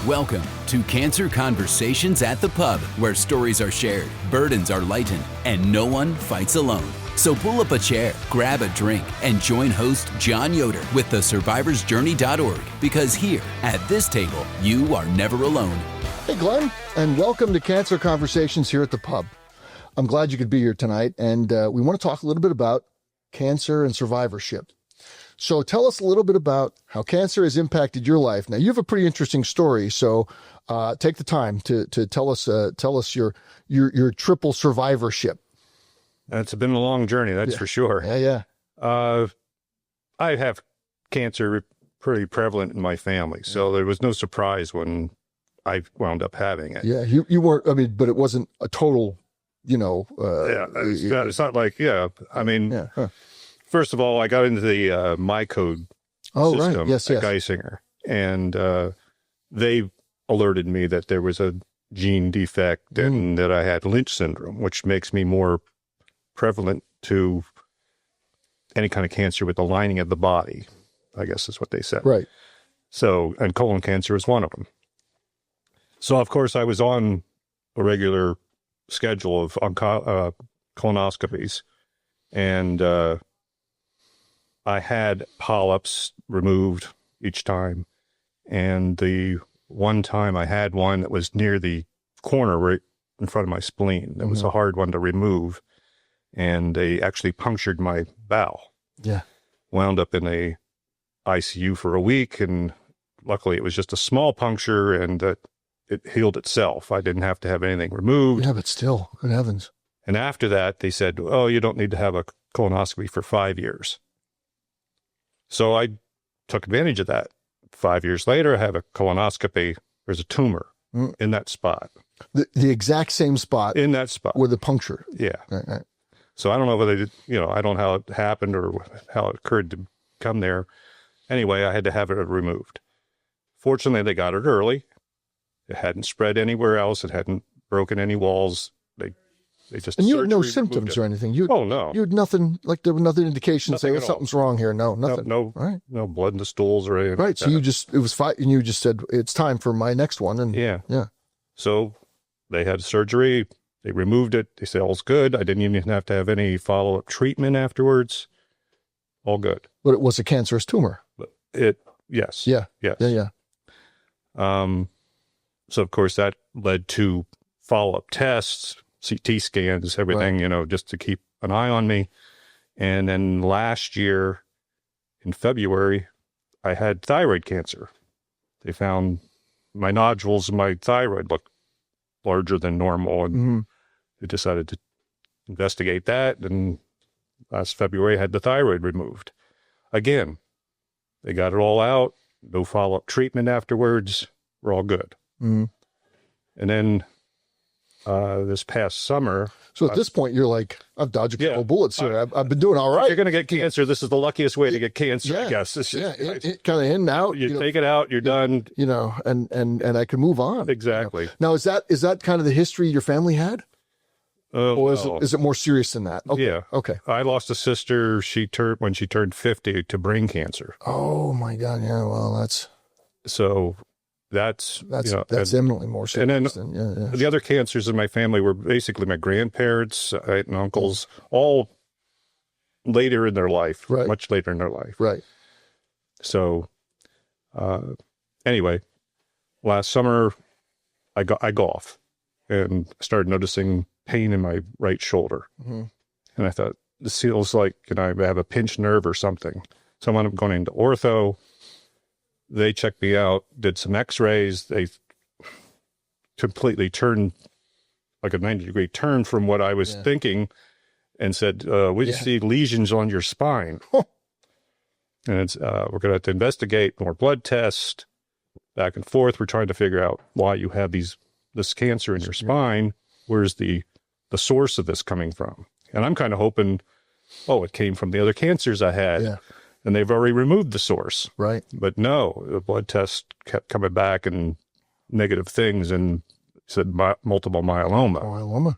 Welcome to Cancer Conversations at the Pub, where stories are shared, burdens are lightened, and no one fights alone. So pull up a chair, grab a drink, and join host John Yoder with the survivorsjourney.org, because here at this table, you are never alone. Hey, Glenn, and welcome to Cancer Conversations here at the Pub. I'm glad you could be here tonight, and we want to talk a little bit about cancer and survivorship. So tell us a little bit about how cancer has impacted your life. Now, you have a pretty interesting story, so take the time to tell us your triple survivorship. It's been a long journey, that's for sure. Yeah. I have cancer pretty prevalent in my family, so there was no surprise when I wound up having it. Yeah, you weren't, but it wasn't a total, It's not like, First of all, I got into the My Code system right. Yes. at Geisinger, and they alerted me that there was a gene defect and that I had Lynch syndrome, which makes me more prevalent to any kind of cancer with the lining of the body, I guess is what they said. Right. So, and colon cancer is one of them. So, of course, I was on a regular schedule of colonoscopies, and I had polyps removed each time. And the one time I had one that was near the corner right in front of my spleen. That was a hard one to remove. And they actually punctured my bowel. Yeah. Wound up in a ICU for a week. And luckily it was just a small puncture and that it healed itself. I didn't have to have anything removed. Yeah, but still, good heavens. And after that, they said, oh, you don't need to have a colonoscopy for 5 years. So I took advantage of that. 5 years later, I have a colonoscopy. There's a tumor in that spot. The exact same spot. In that spot. Where the puncture. Yeah. Right. So I don't know whether, I don't know how it happened or how it occurred to come there. Anyway, I had to have it removed. Fortunately, they got it early. It hadn't spread anywhere else. It hadn't broken any walls. They just and you had no symptoms or anything. No. You had nothing, like there was nothing indication Nothing saying something's wrong here. No, nothing. No, right. No blood in the stools or anything. Right. So it was fine. And you just said, it's time for my next one. And yeah. So they had surgery. They removed it. They said, all's good. I didn't even have to have any follow-up treatment afterwards. All good. But it was a cancerous tumor. Yes. Yeah. Yes. Yeah. So of course that led to follow-up tests, CT scans, everything, right. Just to keep an eye on me. And then last year in February, I had thyroid cancer. They found my nodules in my thyroid looked larger than normal, and they decided to investigate that. And last February, I had the thyroid removed. Again, they got it all out, no follow-up treatment afterwards. We're all good. And then this past summer. So at this point, you're like, I've dodged a couple bullets here. I've been doing all right. If you're going to get cancer, this is the luckiest way to get cancer, I guess. It's just, it kind of in and out. You take it out, you're done. And I can move on. Exactly. Now, is that kind of the history your family had? Or is it more serious than that? Okay. Yeah. Okay. I lost a sister. When she turned 50 to brain cancer. Oh my God. Yeah. Well, that's eminently more serious. And then the other cancers in my family were basically my grandparents and uncles, all later in their life, much later in their life. Right. So, anyway, last summer I golf and started noticing pain in my right shoulder. And I thought, this feels like, I have a pinched nerve or something. So I wound up going into ortho. They checked me out, did some x-rays. They completely turned like a 90-degree turn from what I was thinking and said, we see lesions on your spine. And it's we're going to have to investigate, more blood tests, back and forth. We're trying to figure out why you have this cancer in your spine. Where's the source of this coming from? And I'm kind of hoping, it came from the other cancers I had. Yeah. And they've already removed the source. Right. But no, the blood test kept coming back and negative things and said multiple myeloma.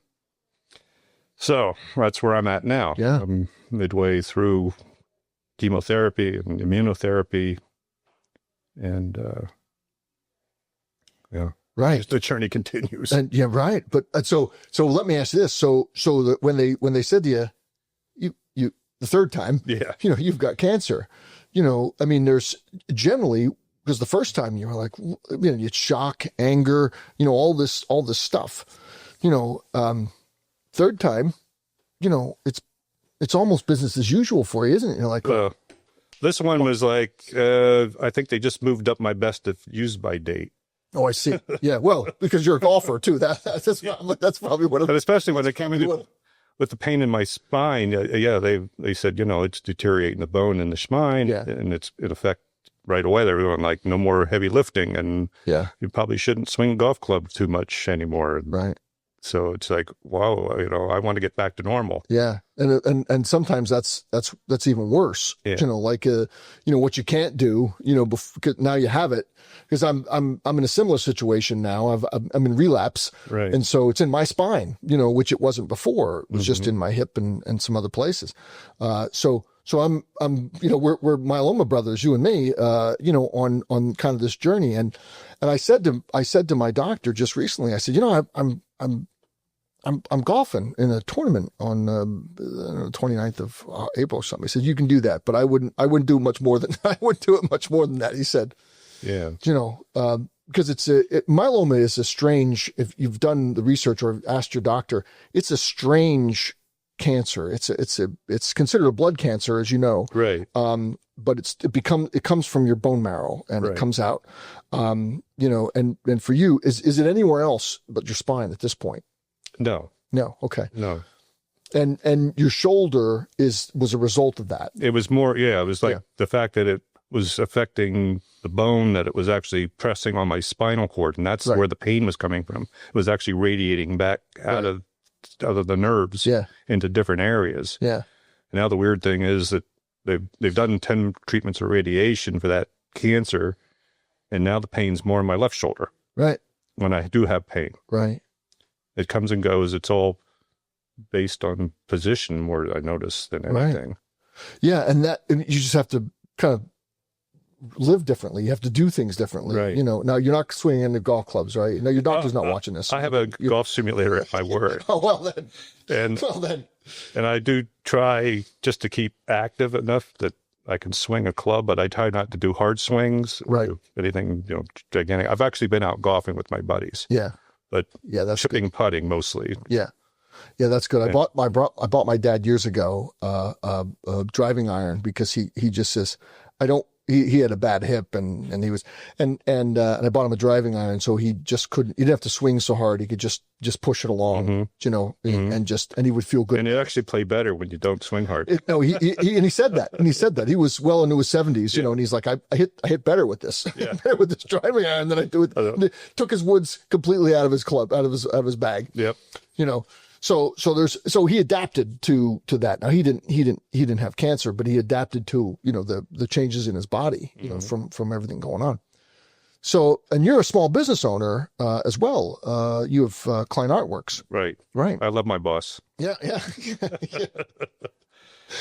So that's where I'm at now. Yeah. I'm midway through chemotherapy and immunotherapy. And Yeah. Right. The journey continues. And yeah, right. But so let me ask you this. So when they said to you the third time, Yeah. You've got cancer, I mean, there's generally, because the first time you were like, it's shock, anger, all this stuff, third time, it's almost business as usual for you, isn't it? You're like, this one was like, I think they just moved up my best if used by date. oh, I see. Yeah. Well, because you're a golfer too. That's probably what. But especially when they came in with the pain in my spine, they said, it's deteriorating the bone in the spine, and it affect right away. They were going like, no more heavy lifting, and you probably shouldn't swing a golf club too much anymore. Right. So it's like, wow, I want to get back to normal. Yeah. And sometimes that's even worse, like, what you can't do, because now you have it, because I'm in a similar situation now. I'm in relapse. Right. And so it's in my spine, which it wasn't before. It was just in my hip and some other places. So I'm, we're myeloma brothers, you and me, on kind of this journey. And I said to my doctor just recently, I said, I'm golfing in a tournament on the 29th of April or something. He said, you can do that, but I wouldn't do much more than, I wouldn't do it much more than that. He said, yeah, because myeloma is a strange, if you've done the research or asked your doctor, it's a strange cancer. It's considered a blood cancer, as you know. Right. But it comes from your bone marrow, and it comes out, and for you, is it anywhere else but your spine at this point? No. Okay. No. And your shoulder was a result of that. It was more, it was like the fact that it was affecting the bone, that it was actually pressing on my spinal cord, and that's where the pain was coming from. It was actually radiating back out of the nerves into different areas. Yeah. And now the weird thing is that they've done 10 treatments of radiation for that cancer, and now the pain's more in my left shoulder. Right. When I do have pain. Right. It comes and goes. It's all based on position more, I notice, than anything. Right. Yeah, and you just have to kind of live differently. You have to do things differently. Right. Now you're not swinging into golf clubs, right? No, your doctor's not watching this. I have a golf simulator at my work. Oh, well then. And I do try just to keep active enough that I can swing a club, but I try not to do hard swings. Right. Anything, gigantic. I've actually been out golfing with my buddies. Yeah. But that's chipping, good. Putting mostly. Yeah, that's good. Yeah. I bought my dad years ago a driving iron, because he just says, he had a bad hip, and he was and I bought him a driving iron, so he just couldn't. He didn't have to swing so hard. He could just push it along, and he would feel good. And it actually play better when you don't swing hard. He said that he was well into his 70s, and he's like, I hit better with this, with this driving iron than I do with. And took his woods completely out of his club, out of his bag. Yep. So he adapted to that. Now he didn't have cancer, but he adapted to the changes in his body, from everything going on. So, and you're a small business owner as well. You have Klein Artworks. Right. I love my boss. Yeah.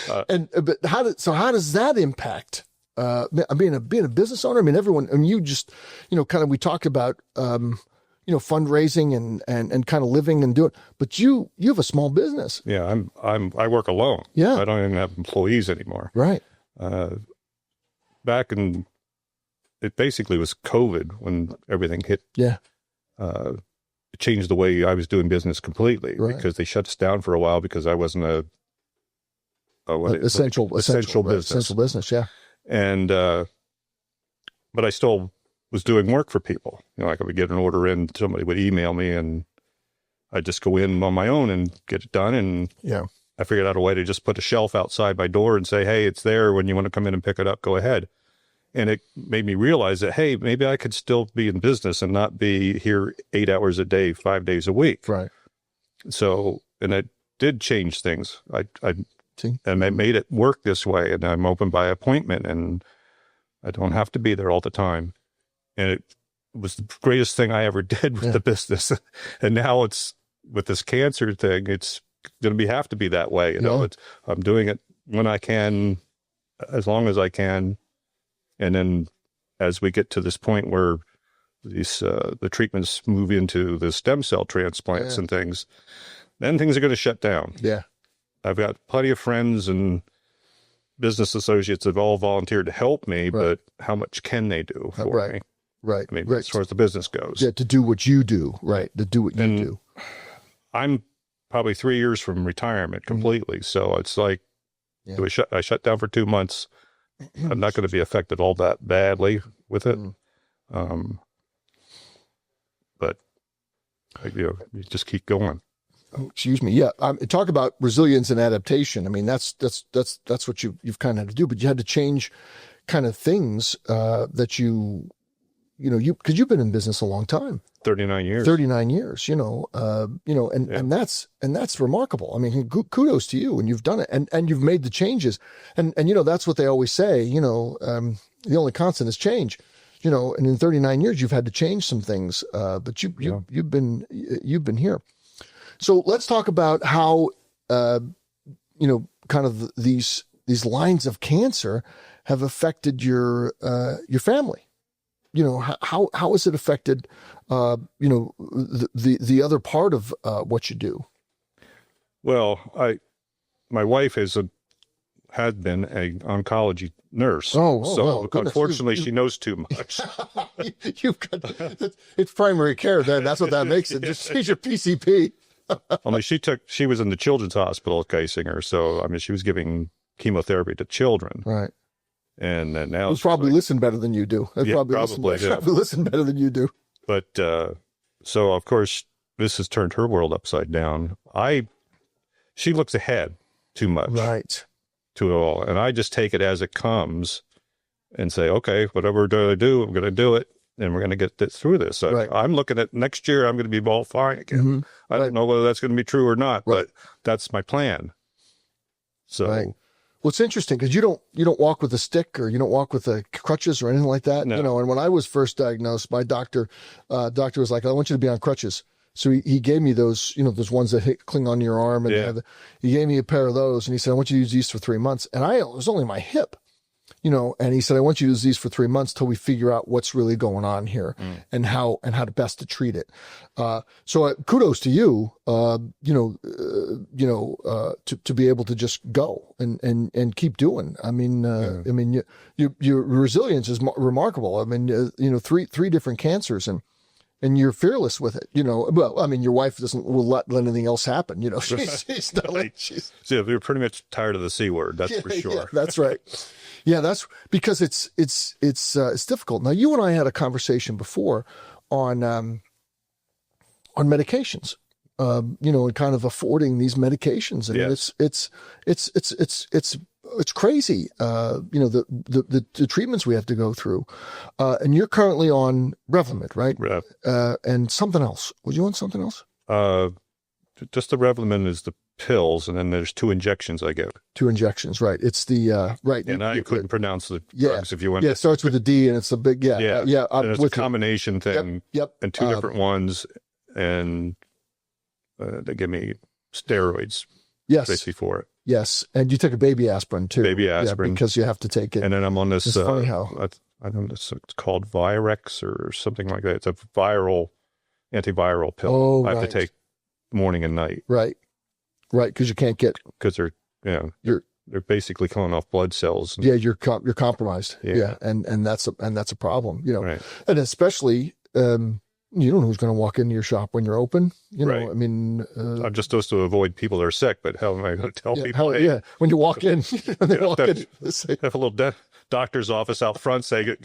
But how does that impact being a business owner? I mean, everyone. I mean, you just kind of, we talked about fundraising and kind of living and doing, but you have a small business. Yeah, I work alone. Yeah, I don't even have employees anymore. Right. Back in, it basically was COVID when everything hit. Yeah. It changed the way I was doing business completely, because they shut us down for a while because I wasn't essential business. Essential business. Yeah. And but I still was doing work for people. Like I would get an order in, somebody would email me, and I'd just go in on my own and get it done. And I figured out a way to just put a shelf outside my door and say, hey, it's there. When you want to come in and pick it up, go ahead. And it made me realize that, hey, maybe I could still be in business and not be here 8 hours a day, 5 days a week. Right. So, and it did change things. And I made it work this way, and I'm open by appointment, and I don't have to be there all the time. And it was the greatest thing I ever did with the business. And now it's, with this cancer thing, it's going to have to be that way. I'm doing it when I can, as long as I can. And then as we get to this point where the treatments move into the stem cell transplants and things, then things are going to shut down. Yeah. I've got plenty of friends and business associates that have all volunteered to help me, but how much can they do for me? Right. I mean, as far as the business goes. Yeah, to do what you do, right? To do what you do. I'm probably 3 years from retirement completely. So it's like, I shut down for 2 months. I'm not going to be affected all that badly with it. But you just keep going. Oh, excuse me. Yeah. Talk about resilience and adaptation. I mean, that's what you've kind of had to do, but you had to change kind of things, that because you've been in business a long time. 39 years. 39 years, and that's remarkable. I mean, kudos to you, and you've done it, and you've made the changes, and that's what they always say. The only constant is change. And in 39 years, you've had to change some things, but you've been here. So let's talk about how kind of these lines of cancer have affected your family. How has it affected, the other part of what you do? Well, my wife had been an oncology nurse. So unfortunately, she knows too much. You've got it's primary care. Then that's what that makes it. She's your PCP. Only she was in the children's hospital casing her, so I mean, she was giving chemotherapy to children. Right. And now it's probably listen better than you do. Probably listen better than you do. But so of course this has turned her world upside down. She looks ahead too much, right, to it all, and I just take it as it comes, and say, okay, whatever we're going to do, I'm going to do it, and we're going to get through this. I'm looking at next year. I'm going to be all fine again. I don't know whether that's going to be true or not, but that's my plan. So. Right. Well, it's interesting because you don't walk with a stick, or you don't walk with crutches or anything like that. No. And when I was first diagnosed, my doctor was like, I want you to be on crutches. So he gave me those, those ones that cling on your arm, and he gave me a pair of those, and he said, I want you to use these for 3 months. And it was only my hip, and he said, I want you to use these for 3 months till we figure out what's really going on here and how to best to treat it. So kudos to you, to be able to just go and keep doing. I mean, your resilience is remarkable. I mean, three different cancers, and you're fearless with it, Well, I mean, your wife will let anything else happen, She's not like we're pretty much tired of the C word, that's for sure. Yeah, that's right. Yeah, that's because it's difficult. Now, you and I had a conversation before on medications, and kind of affording these medications, and it's crazy. The treatments we have to go through, and you're currently on Revlimid, right? And something else. Was you on something else? Just the Revlimid is the pills, and then there's 2 injections I get. 2 injections, right? It's the right. And I couldn't pronounce the drugs if you want. Yeah, it starts with a D, and it's a big and it's a combination thing. Yep. And 2 different ones, and they give me steroids. Yes. Basically for it. Yes, and you took a baby asprin too. Baby aspirin, because you have to take it. And then I'm on this. It's funny how I don't know. It's called Virex or something like that. It's a antiviral pill. Oh, I have to take morning and night. Right, because you can't get because they're basically killing off blood cells. You're compromised. Yeah, and that's a problem. Right. And especially. You don't know who's going to walk into your shop when you're open. Right. I mean, I'm just supposed to avoid people that are sick, but how am I going to tell people? When you walk in, they walk in. Have a little doctor's office out front say,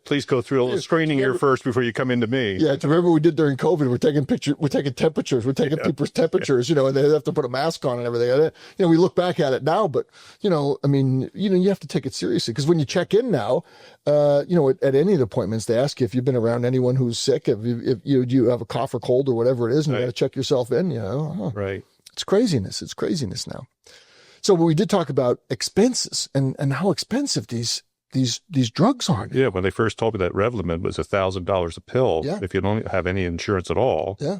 please go through a little screening here first before you come into me. Yeah, to remember we did during COVID, we're taking temperatures, we're taking people's temperatures, and they have to put a mask on and everything. We look back at it now, but I mean, you have to take it seriously, because when you check in now, at any of the appointments, they ask you if you've been around anyone who's sick, if you have a cough or cold or whatever it is, and you got to check yourself in. Right. It's craziness. It's craziness now. So we did talk about expenses and how expensive these drugs are. Yeah, when they first told me that Revlimid was $1,000 a pill if you don't have any insurance at all. Yeah.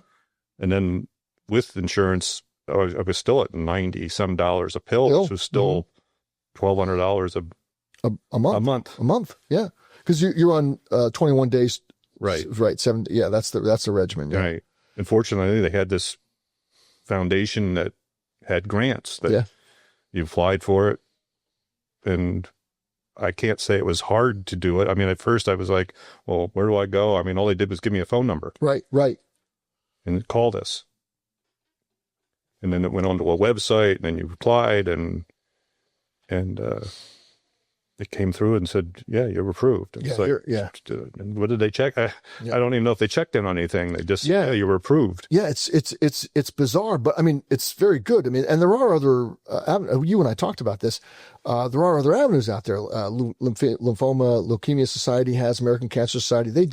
And then with insurance, I was still at $90-some a pill, which was still $1,200 a month. A month. Yeah. Because you're on 21 days. Right. Right. 7. Yeah. That's the regimen. Yeah. Right. Unfortunately, they had this foundation that had grants that you applied for it. And I can't say it was hard to do it. I mean, at first I was like, well, where do I go? I mean, all they did was give me a phone number. Right. Right. And it called us. And then it went onto a website, and then you applied, and it came through and said, yeah, you're approved. And and what did they check? I don't even know if they checked in on anything. They just, you were approved. Yeah, it's bizarre, but I mean, it's very good. I mean, and there are other, you and I talked about this. There are other avenues out there. Lymphoma Leukemia Society has, American Cancer Society. They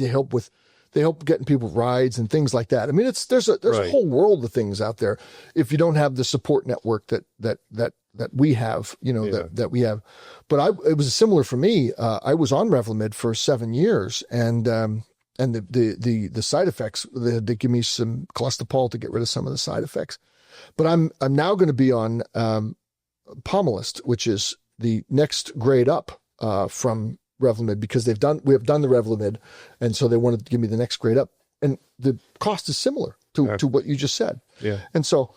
help getting people rides and things like that. I mean, there's a whole world of things out there. If you don't have the support network that we have, that we have. But it was similar for me. I was on Revlimid for 7 years, and the side effects, they give me some Clostopol to get rid of some of the side effects. But I'm now going to be on Pomalyst, which is the next grade up from Revlimid, because we have done the Revlimid, and so they wanted to give me the next grade up, and the cost is similar to what you just said. Yeah. And so,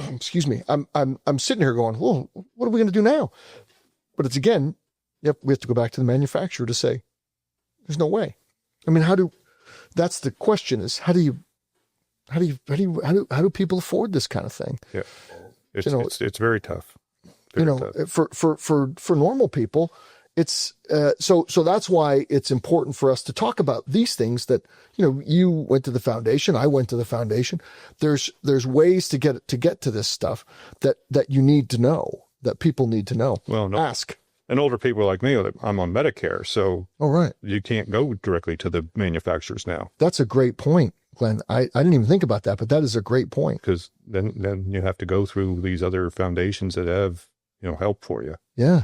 excuse me, I'm sitting here going, well, what are we going to do now? But it's again, we have to go back to the manufacturer to say, there's no way. I mean, that's the question, is how do people afford this kind of thing? Yeah. It's very tough. For normal people, it's so that's why it's important for us to talk about these things that, you went to the foundation, I went to the foundation. There's ways to get to this stuff that you need to know, that people need to know. Well, no. Ask. And older people like me, I'm on Medicare, so you can't go directly to the manufacturers now. That's a great point, Glenn. I didn't even think about that, but that is a great point. Because then you have to go through these other foundations that have, help for you. Yeah.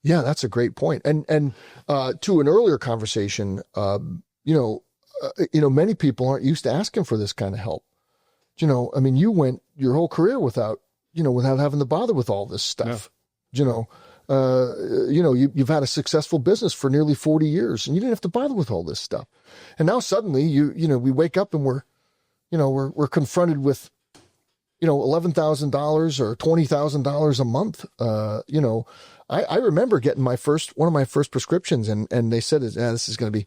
Yeah, that's a great point. And to an earlier conversation, many people aren't used to asking for this kind of help. I mean, you went your whole career without having to bother with all this stuff. No. You've had a successful business for nearly 40 years, and you didn't have to bother with all this stuff. And now suddenly we wake up and we're confronted with, $11,000 or $20,000 a month. I remember getting one of my first prescriptions, and they said, this is going to be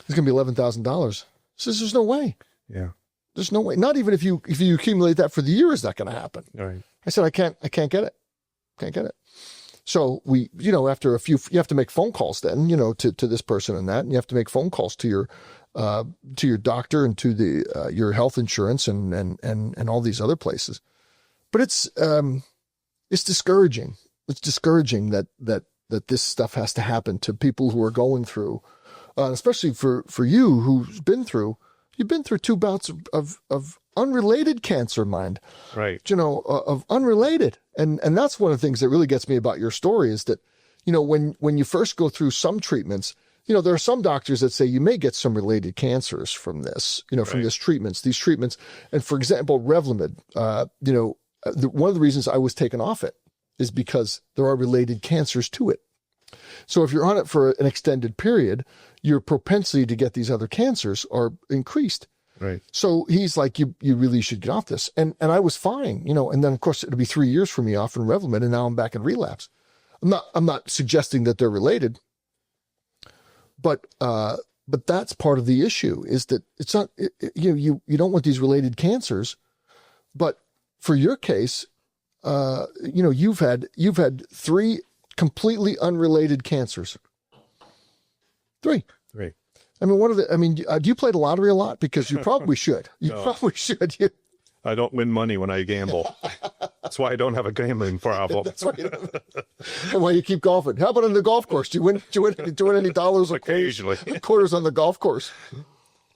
$11,000. Says there's no way. Yeah. There's no way. Not even if you accumulate that for the year, is that going to happen? Right. I said, I can't get it. Can't get it. So we, after you have to make phone calls then, to this person and that, and you have to make phone calls to your doctor and to your health insurance and all these other places. But it's discouraging. It's discouraging that this stuff has to happen to people who are going through, especially for you you've been through 2 bouts of unrelated cancer, mind. Right. Of unrelated. And that's one of the things that really gets me about your story is that, when you first go through some treatments, there are some doctors that say you may get some related cancers from this, from these treatments. And for example, Revlimid, one of the reasons I was taken off it is because there are related cancers to it. So if you're on it for an extended period, your propensity to get these other cancers are increased. Right. So he's like, you really should get off this. And I was fine, and then of course it'll be 3 years for me off in Revlimid, and now I'm back in relapse. I'm not suggesting that they're related, but that's part of the issue is that it's not, you don't want these related cancers, but for your case, you've had 3 completely unrelated cancers. 3. I mean, do you play the lottery a lot? Because you probably should. Probably should. I don't win money when I gamble. That's why I don't have a gambling problem. That's why and why you keep golfing. How about on the golf course? Do you win any dollars? Occasionally. Quarters on the golf course.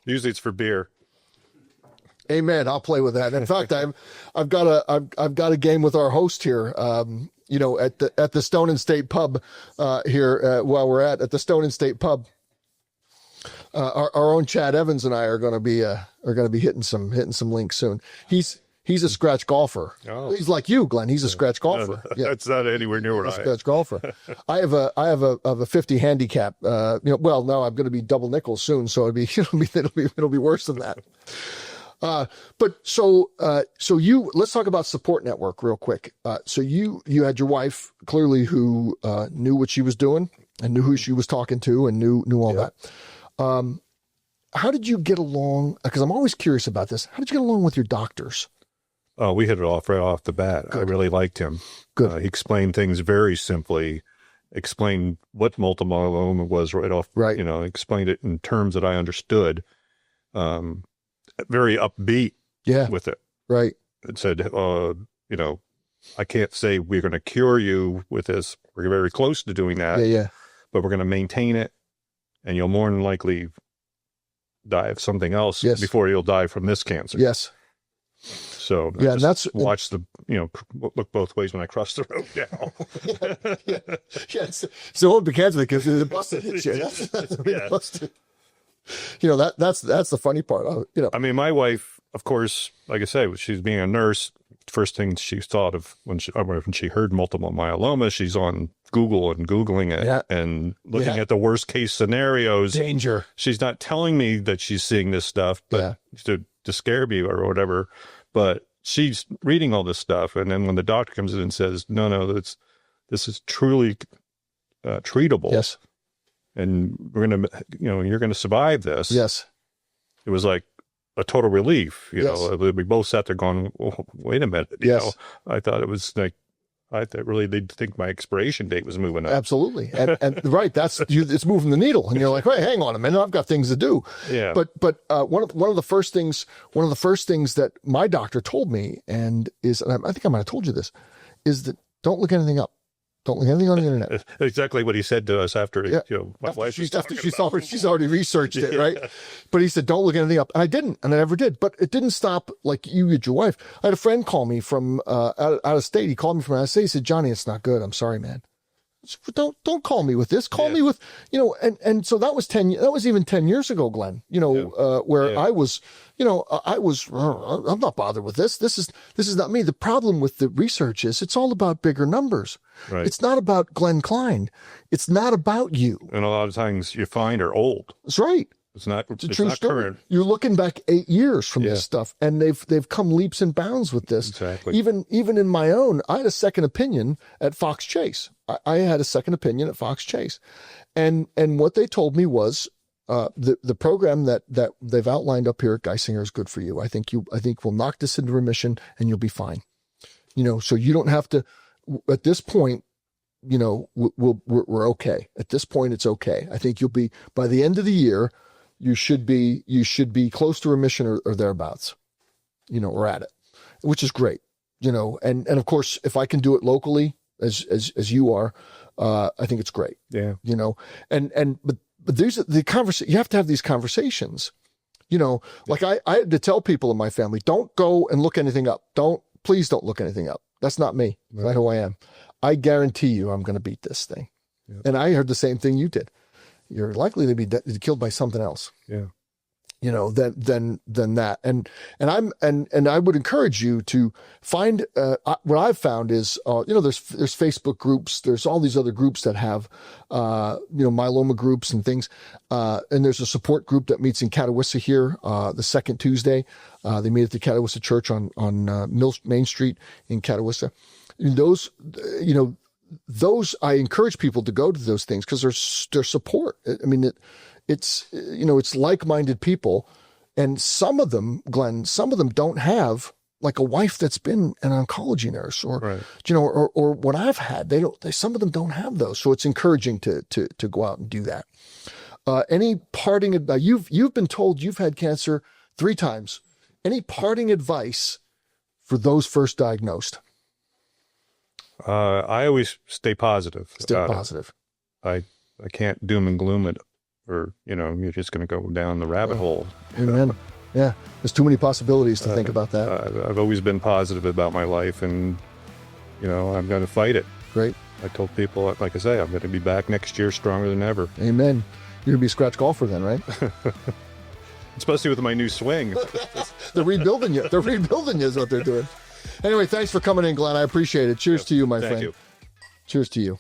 Usually it's for beer. Amen. I'll play with that. In fact, I've got a game with our host here. At the Stone and State Pub here while we're at the Stone and State Pub. Our own Chad Evans and I are going to be hitting some links soon. He's He's a scratch golfer. Oh. He's like you, Glenn. He's a scratch golfer. No, that's not anywhere near what He's a scratch golfer. I have a 50 handicap. Well, no, I'm going to be double nickels soon, so it'll be worse than that. But so let's talk about support network real quick. So you had your wife clearly who knew what she was doing and knew who she was talking to and knew all that. How did you get along? Because I'm always curious about this. How did you get along with your doctors? Oh, we hit it off right off the bat. Good. I really liked him. Good. He explained things very simply, explained what multiple myeloma was right off. Right. Explained it in terms that I understood. Very upbeat with it. Right. It said, I can't say we're going to cure you with this. We're very close to doing that. Yeah. But we're going to maintain it, and you'll more than likely die of something else before you'll die from this cancer. Yes. So and that's watch look both ways when I cross the road now. Yes. So it won't be cancer because the bus that hits you. That's the funny part. I mean, my wife, of course, like I say, she's being a nurse. First thing she thought of when she heard multiple myeloma, she's on Google and Googling it and looking at the worst case scenarios. Danger. She's not telling me that she's seeing this stuff, but to scare me or whatever. But she's reading all this stuff, and then when the doctor comes in and says, "No, this is truly treatable." Yes. And you're gonna survive this. Yes. It was like a total relief. We both sat there going, "Oh, wait a minute." I thought it was like, really did think my expiration date was moving up. Absolutely. And right. It's moving the needle. And you're like, hey, hang on a minute. I've got things to do. Yeah. But one of the first things that my doctor told me and I think I might've told you this, is that don't look anything up. Don't look anything on the internet. Exactly what he said to us after, my wife. She's already researched it, right? But he said, don't look anything up. And I didn't, and I never did. But it didn't stop like you and your wife. I had a friend call me from out of state. He called me from out of state. He said, Johnny, it's not good. I'm sorry, man. Don't call me with this. Call me with, and so that was even 10 years ago, Glenn, where I was, I'm not bothered with this. This is not me. The problem with the research is it's all about bigger numbers. Right. It's not about Glen Klein. It's not about you. And a lot of times you find are old. That's right. It's a true not story. current. You're looking back 8 years from this stuff, and they've come leaps and bounds with this. Exactly. Even in my own, I had a second opinion at Fox Chase. I had a second opinion at Fox Chase, and what they told me was the program that they've outlined up here at Geisinger is good for you. I think we'll knock this into remission, and you'll be fine. So you don't have to. At this point, we're okay. At this point, it's okay. I think you'll be by the end of the year. You should be close to remission or thereabouts, or at it, which is great, and of course, if I can do it locally as you are, I think it's great. Yeah. But there's the conversation. You have to have these conversations, like I had to tell people in my family, don't go and look anything up. Please don't look anything up. That's not me. That's not who I am. I guarantee you I'm going to beat this thing. Yep. And I heard the same thing you did. You're likely to be killed by something else. Yeah. Than that. And I would encourage you to find, what I've found is, there's Facebook groups, there's all these other groups that have, myeloma groups and things. And there's a support group that meets in Catawissa here, the second Tuesday. They meet at the Catawissa Church on Main Street in Catawissa. Those I encourage people to go to those things because there's support. I mean, it's like-minded people, and some of them, Glenn, don't have like a wife that's been an oncology nurse or what I've had. Some of them don't have those. So it's encouraging to go out and do that. Any parting advice? You've been told you've had cancer 3 times. Any parting advice for those first diagnosed? I always stay positive. Stay positive. I can't doom and gloom it, or you're just going to go down the rabbit hole. Amen. Yeah, there's too many possibilities to think about that. I've always been positive about my life, and I'm going to fight it. Great. I told people, like I say, I'm going to be back next year stronger than ever. Amen. You're going to be a scratch golfer then, right? especially with my new swing. They're rebuilding you. They're rebuilding you is what they're doing. Anyway, thanks for coming in, Glenn. I appreciate it. Cheers to you, my friend. Thank you. Cheers to you.